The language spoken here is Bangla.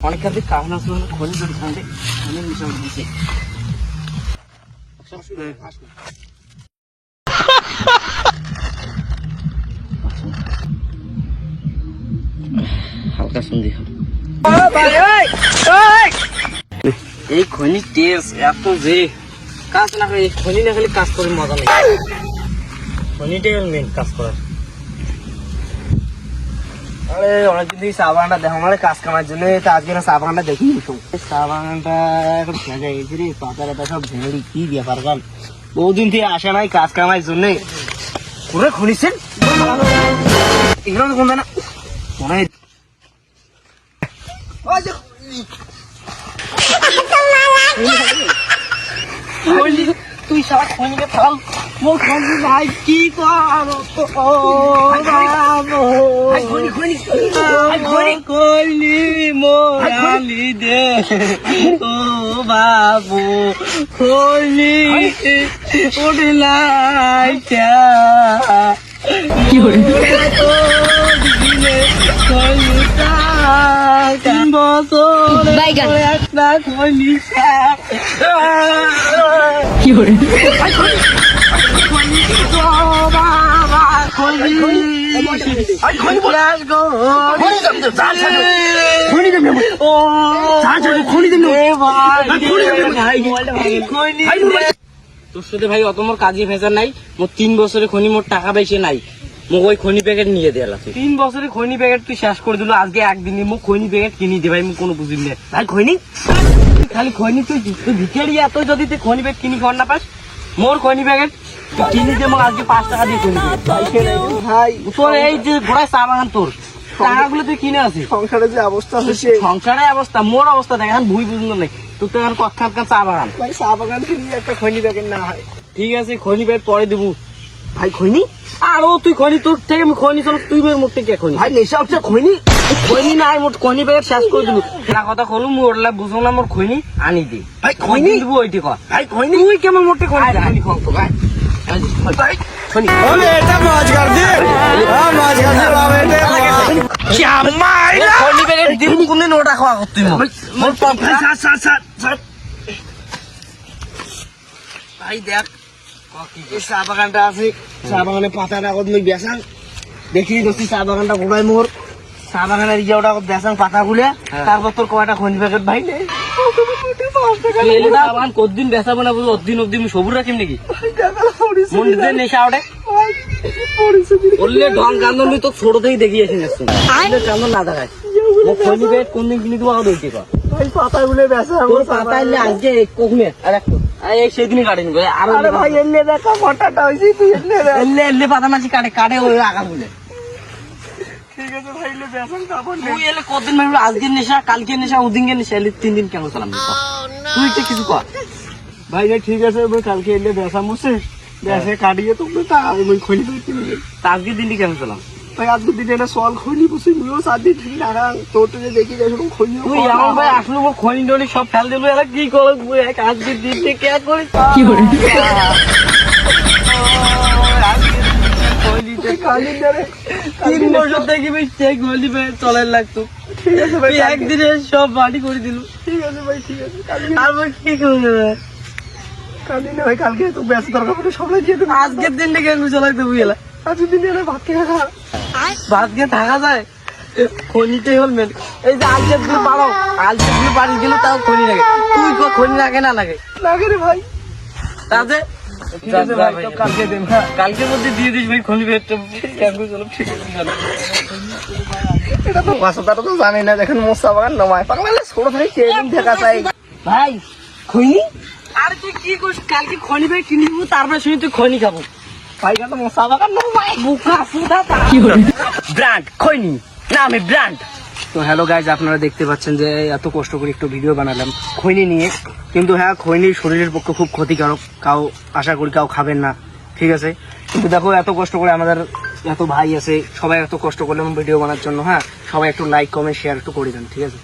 অনেক কাছে কারণ আছে খনি ধরে খান্ডে অনেক মিশাল দিয়েছে হালকা সন্ধি এই খনি টেস্ট এত যে কাজ না করে খনি না খালি কাজ করে মজা নেই খনিটাই মেন কাজ করার। আরে অনেকদিন থেকে চা বাগানটা দেখো আমার কাজ কামার জন্য আজকে চা বাগানটা দেখি চা বাগানটা এখন খেয়ে গেছে রে পাতা সব ভেঙে কি ব্যাপার গান বহুদিন থেকে আসে নাই কাজ কামার জন্য করে খুলিছেন এগুলো কোন না মনে হয় তুই সারা খনিকে ফেল মোর খনি ভাই কি করো কইলি মোরালি দে ও বাবু কইলি উঠলাই কি হল একটা খনি কি হল তোর সাথে ভাই অত মোর কাজে ভেজা নাই মোর 3 বছরে খনি মোর টাকা বেশি নাই মোক ওই খনি প্যাকেট নিয়ে দেয়া লাগছে 3 বছরে খনি প্যাকেট তুই শেষ করে দিল আজকে একদিনে মোক খনি প্যাকেট কিনে দে ভাই মোক কোনো বুঝিস না ভাই খনি খালি খনি তুই ভিখারি এত যদি তুই খনি প্যাকেট কিনি খাওয়ার না পাস মোর খনি প্যাকেট কিনে দে মোক আজকে 5 টাকা দিয়ে খনি ভাই তোর এই যে ঘোড়ায় চা বাগান তোর টাকাগুলো তুই কিনে আছিস সংসারে যে অবস্থা হয়েছে সংসারের অবস্থা মোর অবস্থা দেখ এখন ভুই বুঝলো নাই তোর তো এখন কথা চা বাগান ভাই চা বাগান কিনে একটা খনি প্যাকেট না হয় ঠিক আছে খনি প্যাকেট পরে দেবো ভাই খনি আর ও তুই খনি তোর থেকে আমি খনি চল তুই বের মোট থেকে খনি ভাই নেশা হচ্ছে খনি খনি নাই মোট খনি প্যাকেট শেষ করে দিলু না কথা কলু মোরলা বুঝো না মোর খনি আনি দে ভাই খনি দিব ওইটি কর ভাই খনি তুই কেমন মোটে খনি খনি খাও তো ভাই ভাই খনি ওলে এটা মাছ কর দে মাছ কর দে বাবা এটা কি মাইলা খনি প্যাকেট দিব কোনে নোটা খাওয়া তুই মোর পাপ সাত ভাই দেখ চা বাগানটা আছে চা বাগানে পাতাটা কত বেসাং দেখি দোস্তি চা বাগানটা গোড়ায় মোর চা বাগানের ইয়েটা বেসাং পাতা গুলে তারপর তোর কয়টা খনি প্যাকেট ভাই নেই কতদিন বেসাবো না বুঝো অদিন অব্দি সবুর রাখিম নাকি মন্দির নেশা ওটা বললে ঢং কান্দন তো ছোট থেকেই দেখিয়ে আসি কান্দন না দেখায় খনি প্যাকেট কোন দিন কিনে দেবো দইতে পাতা গুলে বেসা পাতা এলে আজকে কখনে আর একটু সেদিনই কাটেনি আরে ভাই এলে দেখা মোটাটা হয়েছি তুই এলে এলে পাতা মাছি কাটে কাটে ওই আকাশ বলে ঠিক আছে ভাই এলে বেসান কাপড় তুই এলে কতদিন ভাই আজকের নেশা কালকের নেশা ওদিনকে নেশা এলে 3 দিন কেন চালাম তুই তো কিছু কর ভাই ঠিক আছে ওই কালকে এলে বেসা মুছে বেসে কাটিয়ে তো ওই খনি তুই কিনে আজকের দিনটি কেন চালাম ভাই আজকের দিনে এটা সল খনি বসে মুও 7 দিন ঠিক না তোর তো দেখি যাই শুধু খনি তুই আমার ভাই আসলে মোর খনি ডলি সব ফেল দিল এলা কি করব তুই এক আজকের দিনতে কে করে কি করে খনিতে কালি ধরে 3 বছর থেকে বেশ চেক গলি পে চলার লাগতো ঠিক আছে ভাই একদিনে সব বাড়ি করে দিল ঠিক আছে ভাই ঠিক আছে আর ভাই কি করবে কালি না ভাই কালকে তো ব্যস্ত দরকার পড়ে সব লাগিয়ে দেব আজকের দিনটা কেন চলাই দেব এলা আজকের দিনে ভাত খেয়ে ভাত খেয়ে থাকা যায় খনিটাই হল মেন এই যে আলচেপ গুলো পারো আলচেপ গুলো পানি দিলে তাও খনি লাগে তুই খনি লাগে না লাগে লাগে রে ভাই তাতে কালকে দেন কালকের মধ্যে দিয়ে দিস ভাই খনি পেটটা ঠিক আছে এটা তো বাসাটা তো জানি না দেখেন মোসা বাগান নমায় পাগলা ছোট থেকে ট্রেনিং দেখা যায় ভাই খনি আর তুই কি করিস কালকে খনি ভাই কিনে দিব তারপরে শুনি তুই খনি খাবো পাইকাটা মোসা বাগান নমায় বুকা সুদা কি হল ব্র্যান্ড খনি নামে ব্র্যান্ড তো হ্যালো গাইজ আপনারা দেখতে পাচ্ছেন যে এত কষ্ট করে একটু ভিডিও বানালাম খৈনি নিয়ে কিন্তু হ্যাঁ খৈনি শরীরের পক্ষে খুব ক্ষতিকারক কাউ আশা করি কাউ খাবেন না ঠিক আছে কিন্তু দেখো এত কষ্ট করে আমাদের এত ভাই আছে সবাই এত কষ্ট করলাম ভিডিও বানার জন্য হ্যাঁ সবাই একটু লাইক কমেন্ট শেয়ার একটু করে দেন ঠিক আছে।